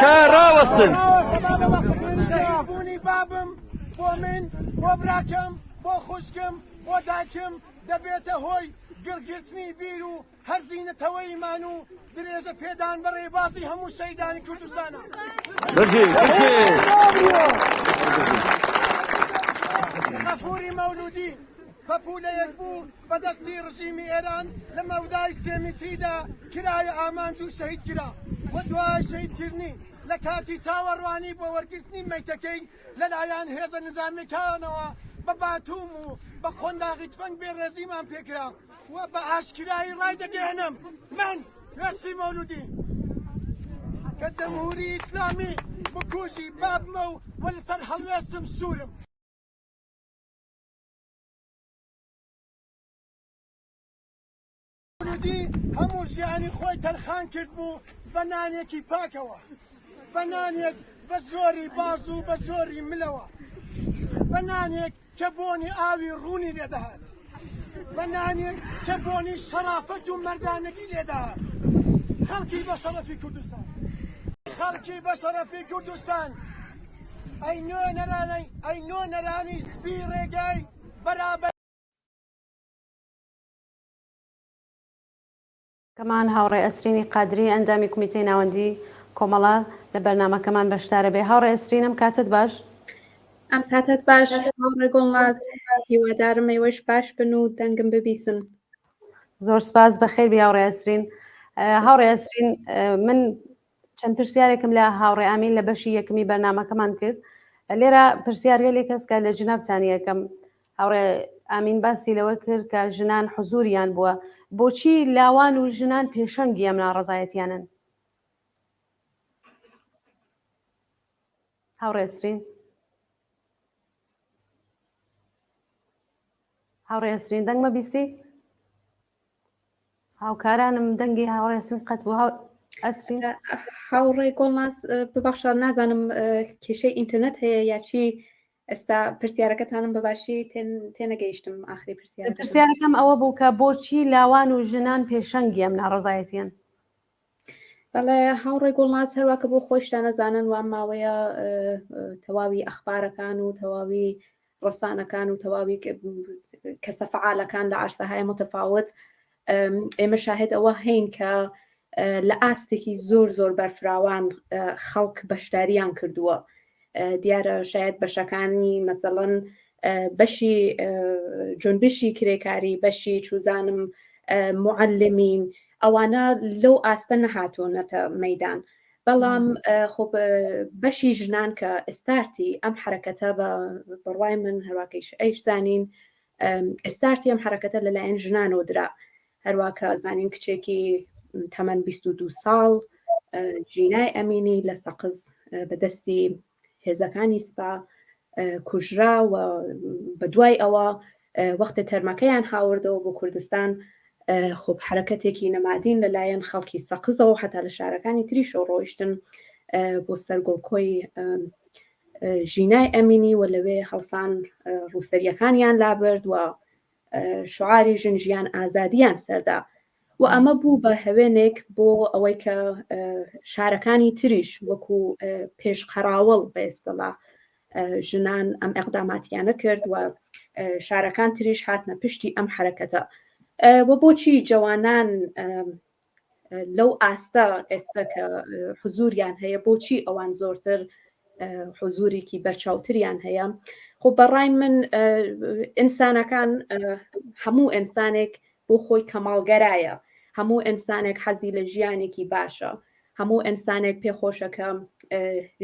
[SPEAKER 3] كراوستن
[SPEAKER 2] شەهیدبوونی بابم بۆ من بۆ براکەم بۆ خوشکم بۆ دایکم دەبێتە هۆی گرگرتنی بیر و هەرزینەتەوەیمان و درێژە پێدان بە ڕێبازی هەموو شەهیدانی کوردستانە. غەفوری مەولودی بەپولەیەک بوو بەدەستی ڕژیمی ئێران لە مەودای سێمیتریدا کرایە ئامانج و شەهید کرا و دوای شەهیدکردنی لە کاتی چاوەڕوانی بۆ وەرگرتنی مەیتەکەی لەلایەن هێزە نظامیەکانەوە بە باتوم و بە قۆنداغی تفەنگ بێڕێزیمان پێکرا و بە ئاشکرایی ڕای دەگەێنم من وێستی مەولودی كجمهوري إسلامي بكوجي باب مو ولسر هلوسم سورم مولودی هەموو ژیانی خۆی تەرخان کرد بوو بە نانێکی پاکەوە بە نانێک بە زۆری باز و بە زۆری ملەوە بە نانێک کە بۆنی ئاوی ڕوونی لێدەهات بە نانێک کە بۆنی شەرافەت و مەردانەگی لێدەهات خەڵکی بە شەرەفی کوردستان خەڵکی بە شەرەفی کوردستان ئەی نۆ نەرانی سپی ڕێگای بەرابەر
[SPEAKER 6] کەمان هاوڕێ ئەسرینی قادری ئەنجامی کمیتەی ناوەندی کۆمەڵە لە بەرنامەکەمان بەشدارە بێ. هاوڕێ ئەسرینم کاتت باش؟
[SPEAKER 8] ئەم کاتت باش هاوڕێ گوڵناز، هیوادارم ئێوەش باش بن و دەنگم ببیسن.
[SPEAKER 6] زۆر سپاس، بەخێر بی هاوڕێ ئەسرین. هاوڕێ ئەسرین، من چەند پرسیارێکم لە هاوڕێ ئامین لە بەشی یەکمی بەرنامەکەمان کرد. لێرە پرسیارگەلێک کەسکە لە جنابتانی یەکەم هاوڕێ ئامین باسی لەوە کرد کە ژنان حزوریان بووە. بۆچی لاوان و ژنان پێشەنگی ئەم ناڕەزایەتیانن؟ هاوڕێ ئەسرین، هاوڕێ ئەسرین دەنگ مەبیسی؟ هاوکارانم دەنگی هاوڕێ ئەسرین قەت بوو. ئەسرین
[SPEAKER 8] هاوڕێ گوڵناز ببەخشە، نازانم کێشەی ئینترنێت هەیە یا چی، ئێستا پرسیارەکەتانم بەباشی تێنەگەیشتم. ئاخری
[SPEAKER 6] پرسیارەکەم ئەوە بوو کە بۆچی لاوان و ژنان پێشەنگی ئەم ناڕەزایەتیان؟
[SPEAKER 8] بەڵێ هاوڕێ گوڵناز، هەروەکە بۆ خۆشتان نەزانن وام ماوەیە تەواوی ئەخبارەکان و تەواوی ڕسانەکان و تەواوی کەسە فعالەکان لە عەرسەهای متەفاوت ئێمە شاهد ئەوە هەین کە لە ئاستێکی زۆر بەرفراوان خەڵک بەشداریان کردووە. دیارە شاید بەشەکانی مەسەڵەن بەشی جونبشی کرێکاری، بەشی چوزانم معلمین، ئەوانە لەو ئاستە نەهاتۆنەتە مەیدان. بەڵام خۆ بەشی ژنان کە ئستارتی ئەم حرەکەتە بەڕوای من هەروەکەیش ئەیش زانین ئستارتی ئەم حرەکەتە لەلایەن ژنانەوە درا. هەروەکە زانین کچێکی تەمەن 22 ساڵ ژینای ئەمینی لە سەقز بەدەستی هێزەکانی سپا کوژرا و بە دوای ئەوە وەختە تەرمەکەیان هاوردەوە بۆ کوردستان خۆ حرەکەتێکی نەمادین لەلایەن خەڵکی سەقزەوە حتا لە شارەکانی تریشەوە ڕۆیشتن بۆ سەرگۆڵکۆی ژینای ئەمینی و لەوێ هەڵسان ڕووسەریەکانیان لابرد و شعاری ژن ژیان ئازادیان سەردا. و ئەمە بوو بە هەوێنێک بۆ ئەوەی کە شارەکانی تریش وەکو پێشقەراوەڵ بە ئێستەڵا ژنان ئەم ئەقداماتیانە کرد و شارەکان تریش هاتنە پشتی ئەم حرەکەتە. و بۆچی جوانان لەو ئاستە ئێستا کە حزوریان هەیە بۆچی ئەوان زۆرتر حزورێکی بەرچاوتریان هەیە؟ خۆ بەڕای من ئینسانەکان هەموو ئینسانێک بۆ خۆی کەماڵگەرایە، هەموو ئینسانێک حەزی لە ژیانێکی باشە، هەموو ئینسانێک پێخۆشەکە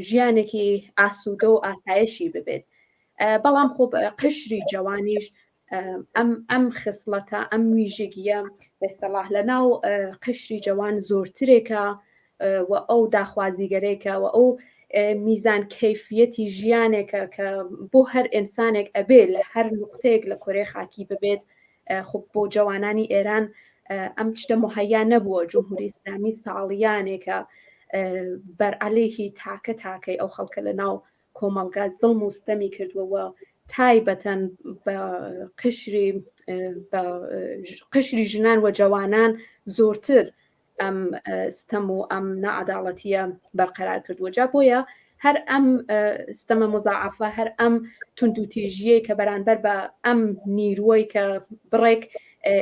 [SPEAKER 8] ژیانێکی ئاسوودە و ئاسایشی ببێت. بەڵام خۆ قشری جوانیش ئەم خصلەتە ئەم ویژگیە بەسەڵاح لە ناو قشری جوان زۆرترێکە و ئەو داخوازیگەرێکە و ئەو میزان کەیفیەتی ژیانێکە کە بۆ هەر ئینسانێک ئەبێ لە هەر نقطەیەک لە کۆرەی خاکی ببێت. خۆ بۆ جوانانی ئێران ئەم شتە مهەیا نەبووە. جمهوری ئیسلامی ساڵیانێکە بەرعەلەیهی تاکەی ئەو خەڵکە لە ناو کۆمەڵگا زڵم و ستەمی کردووەوە، تایبەتەن بە قشری ژنان و جوانان زۆرتر ئەم ستەم و ئەم نەعەداڵەتیە بەرقەرار کردووە. جا بۆیە هەر ئەم ستەمە مزاعەفە، هەر ئەم توندوتیژیەی کە بەرامبەر بە ئەم نیروۆی کە بڕێک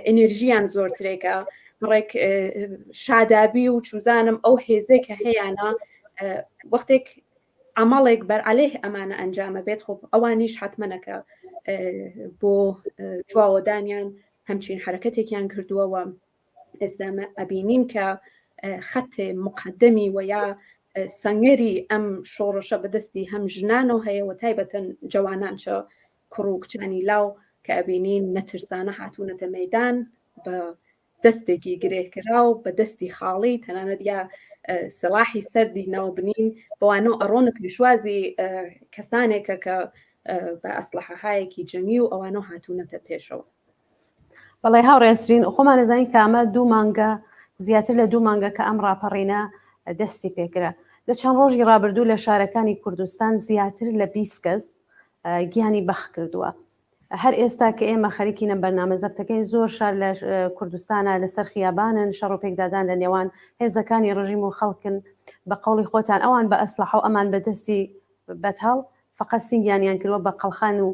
[SPEAKER 8] ئێنێرژیان زۆرترێکە، بڕێک شادابی و چوزانم ئەو هێزێکە هەیەە، وەختێک ئەمەڵێک بەرعەلێه ئەمانە ئەنجامە بێت، خۆ ئەوانیش حتمەنەکە بۆ جواوەدانیان هەمچین حرەکەتێکیان کردووەوە. ئێستا ئەبینین کە خەتێ مقدەمی و یا سەنگەری ئەم شۆڕشە بەدەستی هەم ژنانەوە هەیە و تایبەتەن جوانانشە کوڕ و کچانی لاو کە ئەبینین نەترسانە هاتوونەتە مەیدان بە دەستێکی گرێکرا و بە دەستی خاڵی تەنانەت یا سلاحی سەردی ناوبنین بەوانەوە ئەڕۆنە پیشوازی کەسانێکە کە بە ئەسلحەهایەکی جەنگی و ئەوانە هاتوونەتە پێشەوە.
[SPEAKER 6] بەڵێ هاوڕێسترین خۆمان دەزانین کە ئەمە 2 مانگە زیاتر لە 2 مانگە کە ئەم ڕاپەڕینە دەستی پێکرا. لە چەند ڕۆژی ڕابردوو لە شارەکانی کوردستان زیاتر لە 20 کەس گیانی بەخ کردووە. هەر ئێستا کە ئێمە خەریکینە بەرنامە زەفتەکەی زۆر شار لە کوردستانە لەسەر خیابانن شەڕ و پێکدادان لە نێوان هێزەکانی ڕژیم و خەڵکن بە قەوڵی خۆتان ئەوان بە ئەسلحە و ئەمان بەدەستی بەتاڵ فقط سینگیانیان کردووە بە قەڵخان و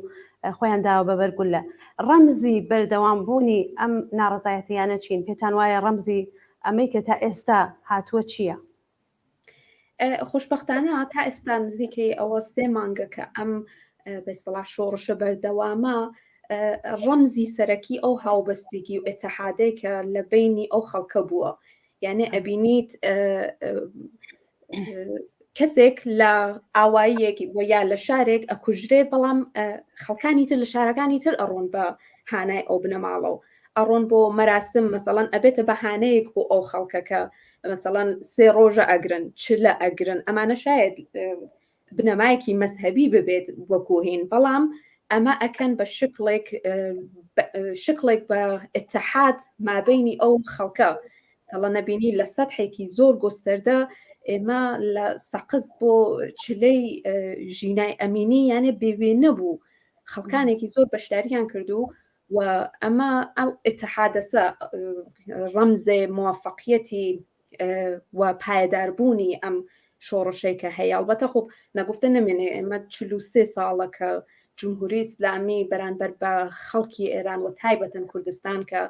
[SPEAKER 6] خۆیان داوە بە بەرگولە. ڕەمزی بەردەوام بوونی ئەم ناڕزایەتیانە چین؟ پێتان وایە ڕەمزی ئەمەی کە تا ئێستا هاتووە چییە؟
[SPEAKER 8] خۆشبەختانە تا ئێستا نزیکەی ئەوە 3 مانگە کە ئەم بەستڵا شۆڕشە بەردەوامە ڕەمزی سەرەکی ئەو هاوبەستگی و ئێتحادەی کە لە بینی ئەو خەڵکە بووە. یعنی ئەبینیت کەسێک لە ئاواییەکی بۆ یا لە شارێک ئەکوژرێ بەڵام خەڵکانی تر لە شارەکانی تر ئەڕۆن بە هانای ئەو بنەماڵە و ئەڕۆن بۆ مەراسم مەسەڵەن ئەبێتە بەهانەیەک بۆ ئەو خەڵکەکە مەسەڵەن 3 ڕۆژە ئەگرن چلە ئەگرن ئەمانە شاید بنەمایەکی مەذهبی ببێت وەکوهین بەڵام ئەمە ئەکەن بە شکلێک بە ئتحاد مابینی ئەو خەڵکە سەڵە نەبینی لە سەدحێکی زۆر گۆستەردە ئێمە لە سەقز بۆ چلەی ژینای ئەمینی یانێ بێوێ نەبوو خەڵکانێکی زۆر بەشداریان کردو و ئەمە ئەو ئتحادەسە ڕەمزێ موفقیەتی و پایداربوونی ئەم شۆڕشەی کە هەیە. ئەلبەتە خۆ نەگفتە نەمێنێ ئێمە 43 ساڵە کە جمهوری ئیسلامی بەرامبەر بە خەڵکی ئێران و تایبەتەن کوردستان کە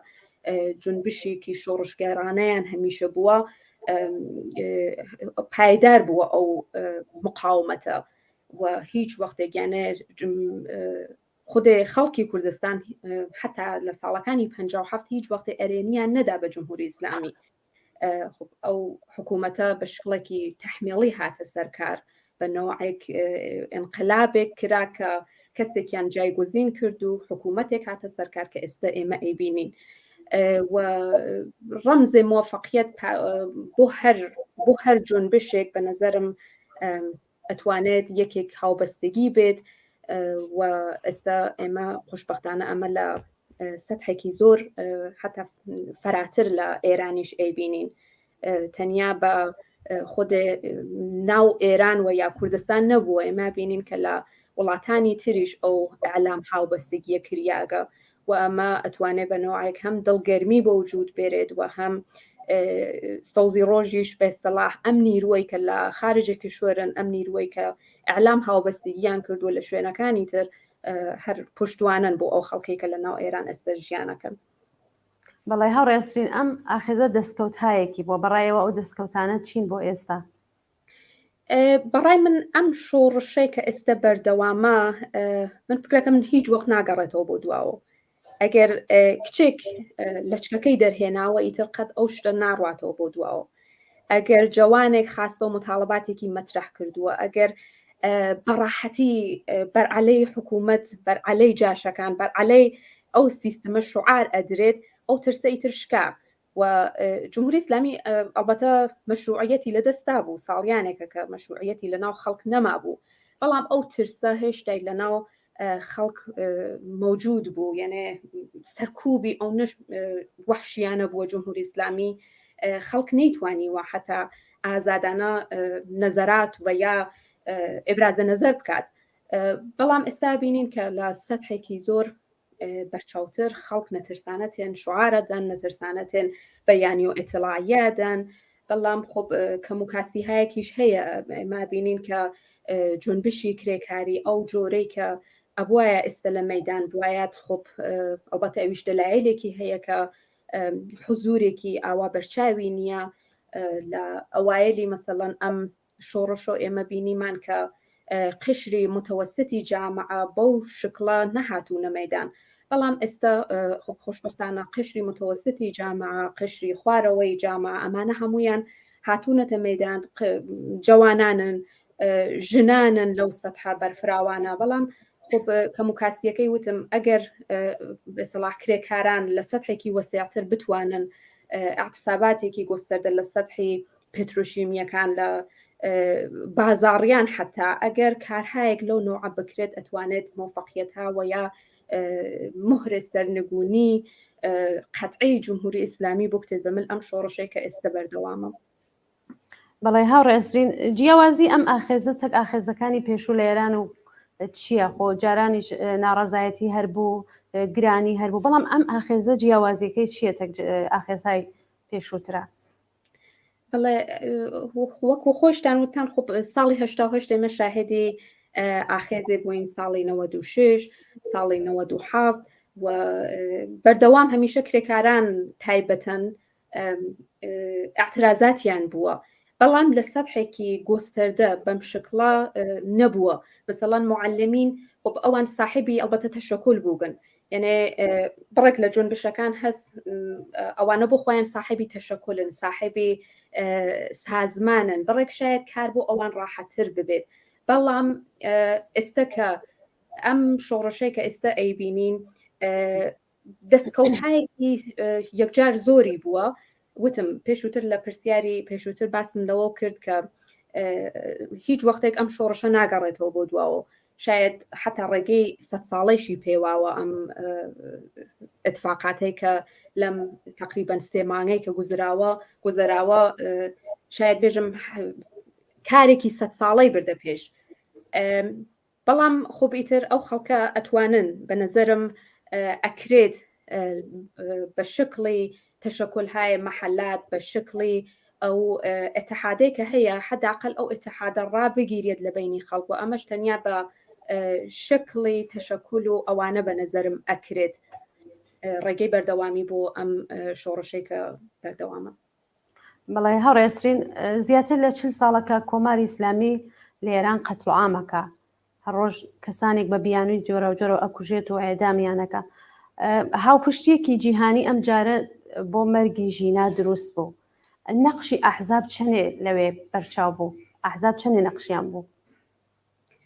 [SPEAKER 8] جنبشێکی شۆڕشگەرانەیان هەمیشە بووە پایدار بووە ئەو مقاومەتە و هیچ وەختێکیانە خودێ خەڵکی کوردستان حتا لە ساڵەکانی 57 هیچ وەختی ئەرێنیان نەدا بە جمهوری ئیسلامی. ئەو حکوومەتە بە شکڵێکی تەحمیڵی هاتە سەرکار بە نەوەیەک ئینقلابێک کرا کە کەسێکیان جایگۆزین کرد و حکوومەتێک هاتە سەرکار کە ئێستا ئێمە ئەیبینین و ڕەمزێ موفقیت بۆ هەر جۆنبشێک بە نەزەرم ئەتوانێت یەکێک هاوبەستگی بێت و ئێستا ئێمە خۆشبەختانە ئەمە لە سەدحێکی زۆر حتا فەراتر لە ئێرانیش ئەیبینین تەنیا بە خود ناو ئێران و یا کوردستان نەبووە ئێمە بینین کە لە وڵاتانی تریش ئەو ئەعلام هاوبەستگیە کریاگە و ئەمە ئەتوانێت بەنەوەیەک هەم دڵگەرمی بە وجود بێرێت و هەم سەوزی ڕۆژیش بەستەلاح ئەم نیروی کە لە خارجە کشوەرن ئەم نیروی کە ئەعلام هاوبەستگییان کردو لە شوێنەکانی تر هەر پشتوانن بۆ ئەو خەڵکی کە لە ناو ئێران ئێستا ژیانەکەن.
[SPEAKER 6] بەڵێ هاوڕێسترین ئەم ئاخێزە دەستکەوتایەکی بۆ بەڕایەوە ئەو دەستکەوتانە چین بۆ ئێستا؟
[SPEAKER 8] بەڕای من ئەم شۆڕشەی کە ئێستا بەردەوامە من فکرەکە من هیچ وەخت ناگەڕێتەوە بۆ دواوە. ئەگەر کچێک لەچکەکەی دەرهێناوە ئیتر قەت ئەو شتە ناڕاتەوە بۆ دواوە. ئەگەر جوانێک خاستە و متاڵباتێکی مەترح کردووە ئەگەر بەڕاحەتی بەرعەلەی حکوومەت بەرعەلەی جاشەکان بەرعەلەی ئەو سیستمە شعار ئەدرێت ئەو ترسە ئیتر شکا و جمهوری ئیسلامی ئەلبەتە مەشروعیەتی لەدەستا بوو ساڵیانێکە کە مەشروعیەتی لەناو خەڵک نەما بوو بەڵام ئەو ترسە هێشتای لەناو خەڵک مەوجود بوو یعنی سەرکوبی ئەو نش وەحشیانە بووە جمهوری ئیسلامی خەڵک نەیتوانی و حتا ئازادانە نەزەرات و یا ئێبرازە نەزەر بکات بەڵام ئێستا بینین کە لە سەدحێکی زۆر بەرچاوتر خەڵک نەترسانەتێن شعارەدەن نەترسانەتێن بەیانی و ئێتڵاعیەدەن بەڵام خۆ کەموکاسی هەیەکیش هەیە ئێمە بینین کە جۆنبشی کرێکاری ئەو جۆرەی کە ئەبوایە ئێستا لە مەیدان بوایەت خۆب ئەوبەتە ئەویش دەلایلێکی هەیە کە حزورێکی ئاوا بەرچاوی نییە لە ئەوایلی مەسەڵەن ئەم شۆڕشۆ ئێمە بینیمان کە قشری متوسطی جامعە بەو شکڵە نەهاتوونە مەیدان بەڵام ئێستا خۆشبەختانە قشری متوسطی جامعە قشری خوارەوەی جامعە ئەمانە هەمویان هاتوونەتە مەیدان جوانانن ژنانن لەو سەدحە بەرفراوانە بەڵام خۆب کەموکاسیەکەی وتم ئەگەر بەسەڵاح کرێکاران لە سەدحێکی وەسیعتر بتوانن اعتصاباتێکی گۆستەردە لە سەدحی پێتروشیمیەکان لە بازاڕیان حتا ئەگەر کارهایەک لەو نوعە بکرێت ئەتوانێت مۆفەقیەتها و یا مهرە سەرنگونی قەتعی جمهوری ئیسلامی بۆ بکرێت بەمل ئەم شۆڕشەی کە ئێستا بەردەوامە.
[SPEAKER 6] بەڵێ هاوڕێسترین جیاوازی ئەم ئاخێزە چەک ئاخێزەکانی پێشوو لە ئێران و چییە خۆ جارانیش ناڕەزایەتی هەربوو گرانی هەربوو بەڵام ئەم ئاخێزە جیاوازیەکەی چییە ئاخێزهای پێشووترە؟
[SPEAKER 8] بەڵێ وەکو خۆشتان وتان خۆ ساڵی هەشتا ئێمە شاهدی ئاخێزێ بووین ساڵی 96 ساڵی 97 و بەردەوام هەمیشە کرێکاران تایبەتەن اعترازاتیان بووە بەڵام لە سەدحێکی گۆستەردە بەم شکڵە نەبووە مثلەن معلمین خۆ ئەوان ساحبی ئەلبەتە تەشەکل بووگن یعنی بڕێک لە جۆنبشەکان هەست ئەوانە بۆ خۆیان ساحبی تەشەکلن ساحبی سازمانن بڕێک شاید کار بۆ ئەوان ڕاحەتر ببێت بەڵام ئێستا کە ئەم شۆڕشەی کە ئێستا ئەیبینین دەستکەوتایەکی یەکجار زۆری بووە وتم پێشووتر لە پرسیاری پێشووتر باسم لەوە کرد کە هیچ وەختێک ئەم شۆڕشە ناگەڕێتەوە بۆ دواوە شاید حتا ڕێگەی 100 ساڵەیشی پێواوە ئەم اتفاقاتەی کە لەم تقریبەن 3 مانگەی کە گوزراوە شاید بێژم کارێکی 100 ساڵەی بردە پێش بەڵام خۆب ئیتر ئەو خەڵکە ئەتوانن بە نەزەرم ئەکرێت بە شکلی تەشەکلهای مەحەلات بە شکلی ئەو ئەتحادەی کە هەیە حداقل ئەو ئەتحادە ڕابگیرێت لە بینی خەڵک و ئەمەش تەنیا بە شکلی تەشەکل و ئەوانە بە نەزەرم ئەکرێت ڕێگەی بەردەوامی بۆ ئەم شۆڕشەی کە بەردەوامە.
[SPEAKER 6] بەڵێ هەڕێسترین زیاتر لە 40 ساڵەکە کۆماری ئیسلامی لە ئێران قەتڵ عامەکە هەر ڕۆژ کەسانێک بە بیانووی جۆرە و جۆرە ئەکوژێت و ئێدامیانەکە هاوپشتیەکی جیهانی ئەم جارە بۆ مەرگی ژینا دروست بوو نەقشی ئەحزاب چەندێ لەوێ بەرچاو بوو ئەحزاب چەندێ نەقشیان بوو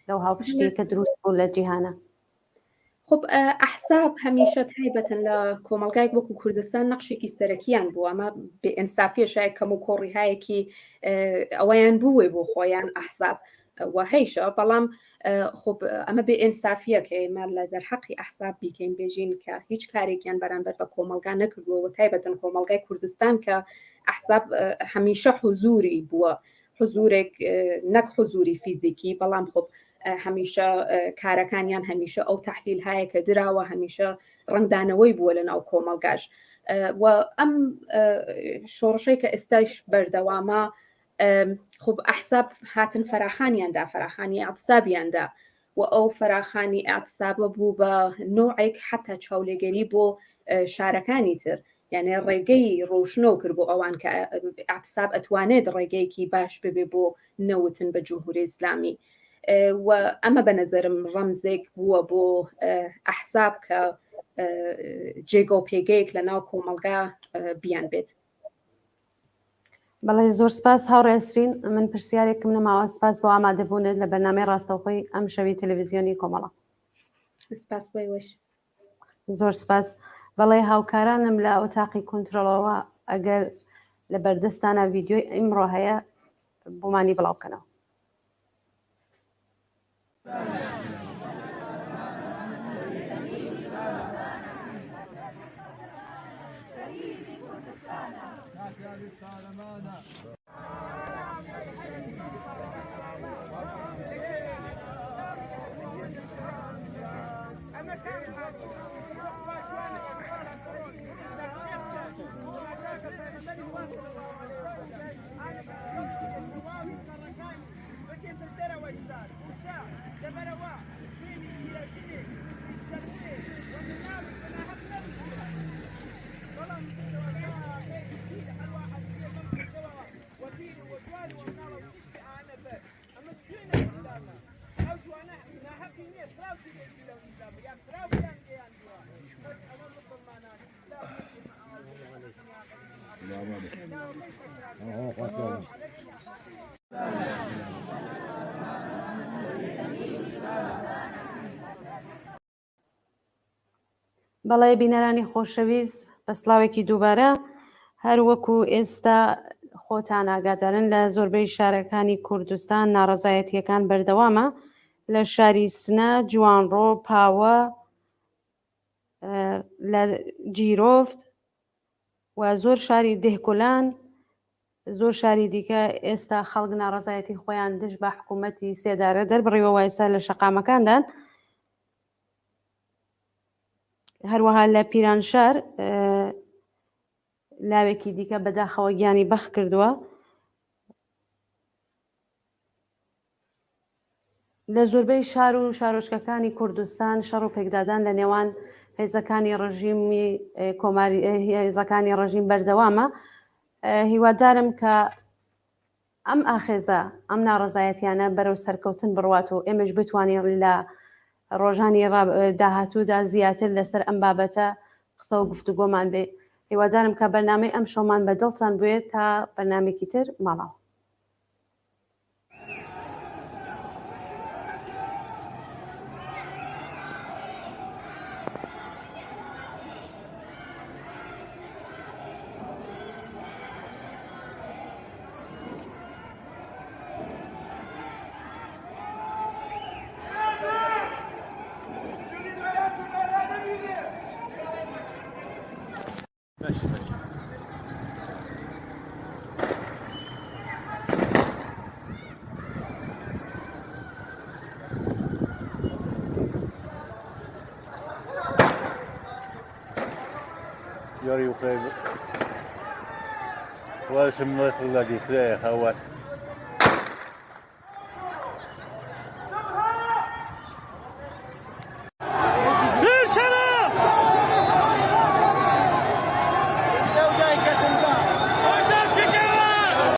[SPEAKER 6] لەو هاوپشتی کە دروست بوو لە جیهانە
[SPEAKER 8] خب ئەحزاب هەمیشە تایبەتەن لە کۆمەلگایك وەکو کوردستان نەقشێکی سەرەکیان بوو ئەمە بێئینسافیە شاید کەم و کۆڕیهایەکی ئەوەیان بووێ بۆ خۆیان ئەحزاب وهەیشە بەڵام خب ئەمە بێئینسافیە کە ئێمە لە دەرحەقی ئەحزاب بیکەین بێژین کە هیچ کارێکیان بەرامبەر بە کۆمەلگا نەکردووە تایبەتەن کۆمەلگای کوردستان کە ئەحزاب هەمیشە حوزوری بووە حوزورێک نەک حوزوری فیزیکی بەڵام خب هەمیشە کارەکانیان هەمیشە ئەو تەحلیل هەیە کە دراوە هەمیشە ڕنگدانەوەی بووە لە ناو کۆمەلگاش و ئەم شۆڕشەی کە ئێستاش بەردەوامە خب ئەحزاب هاتن فراخانیاندا فراخانی ئەعتسابیاندا و ئەو فراخانی ئەعتسابە بوو بە نوعێک حتا چاولێگەری بۆ شارەکانی تر یعنی ڕێگەی ڕۆشنۆ کرد بۆ ئەوان کە ئەعتساب ئەتوانێت ڕێگەیەکی باش ببێ بۆ نەوتن بە جمهوری ئیسلامی و ئەمە بە نەزەرم ڕەمزێک بووە بۆ ئەحزاب کە جێگە و پێگەیەک لە ناو کۆمەلگا بیان بێت.
[SPEAKER 6] بەڵێ زۆر سپاس هاوڕێسترین من پرسیارێکم نەماوە سپاس بۆ ئامادەبوونت لە بەرنامەی ڕاستەوخۆی ئەم شەوی تەلەڤیزیۆنی کۆمەڵە.
[SPEAKER 8] سپاس بۆیوەش.
[SPEAKER 6] زۆر سپاس. بەڵێ هاوکارانم لە ئۆتاقی کۆنترۆڵەوە ئەگەر لە بەردەستانە ڤیدیۆی ئیمڕۆ هەیە بۆمانی بڵاو بکەنەوە. بەڵێ بینەرانی خۆشەویست بە سلااوێکی دووبارە هەروەکو ئێستا خۆتان ئاگادارن لە زۆربەی شارەکانی کوردستان ناڕەزایەتیەکان بەردەوامە لە شاری سنە، جوانڕۆ، پاوە، لە جیرۆفت و زۆر شاری دێهکۆلان، زۆر شاری دیکە ئێستا خەڵک ناڕەزایەتی خۆیان دژ بە حکوومەتی سێدارە دەربڕیەوە ئێستا لە شەقامەکاندان. هەروەها لە پیرانشار لاوێکی دیکە بەداخەوە گیانی بەخ کردووە. لە زۆربەی شار و شارۆچکەکانی کوردستان شەڕ و پێکدادان لە نێوان هێزەکانی ڕژیمی کۆماری هێزەکانی ڕژیم بەردەوامە. هیوادارم کە ئەم ئاخێزە ئەم ناڕەزایەتیانە بەرەو سەرکەوتن بڕوات و ئێمەش بتوانین لە ڕۆژانی داهاتوودا زیاتر لەسەر ئەم بابەتە قسە و گفتوگۆمان بێ. هیوادارم کە بەرنامەی ئەم شەومان بەدڵتان بوێت تا بەرنامێکی تر ماڵاوە.
[SPEAKER 3] يوري وقريب واسم مثل الذي فيه هو